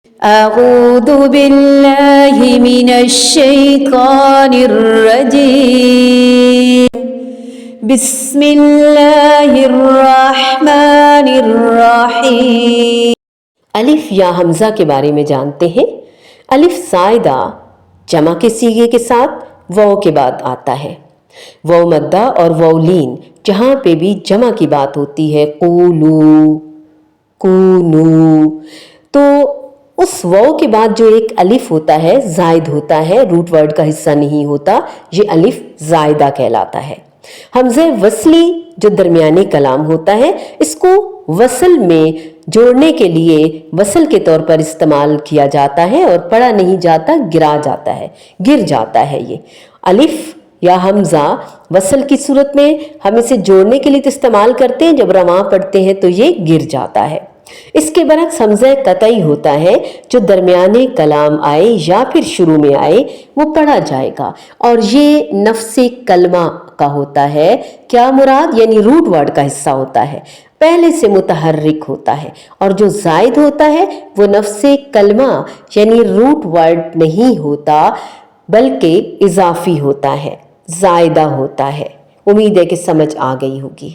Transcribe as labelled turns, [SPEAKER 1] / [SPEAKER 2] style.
[SPEAKER 1] أعوذ بالله من الشيطان الرجيم بسم الله الرحمن الرحیم۔ الف یا حمزہ کے بارے میں جانتے ہیں۔ الف زائدہ جمع کے صیغے کے ساتھ واو کے بعد آتا ہے۔ واو مدہ اور واو لین جہاں پہ بھی جمع کی بات ہوتی ہے، قولو، کونو، تو اس واو کے بعد جو ایک الف ہوتا ہے زائد ہوتا ہے، روٹ ورڈ کا حصہ نہیں ہوتا، یہ الف زائدہ کہلاتا ہے۔ حمزہ وصلی جو درمیانی کلام ہوتا ہے، اس کو وصل میں جوڑنے کے لیے وصل کے طور پر استعمال کیا جاتا ہے اور پڑھا نہیں جاتا، گرا جاتا ہے، گر جاتا ہے۔ یہ الف یا حمزہ وصل کی صورت میں ہم اسے جوڑنے کے لیے تو استعمال کرتے ہیں، جب رواں پڑھتے ہیں تو یہ گر جاتا ہے۔ اس کے برعکس حمزہ قطعی ہوتا ہے، جو درمیانے کلام آئے یا پھر شروع میں آئے وہ پڑھا جائے گا، اور یہ نفس کلمہ کا ہوتا ہے۔ کیا مراد؟ یعنی روٹ ورڈ کا حصہ ہوتا ہے، پہلے سے متحرک ہوتا ہے، اور جو زائد ہوتا ہے وہ نفس کلمہ یعنی روٹ ورڈ نہیں ہوتا بلکہ اضافی ہوتا ہے، زائدہ ہوتا ہے۔ امید ہے کہ سمجھ آ گئی ہوگی۔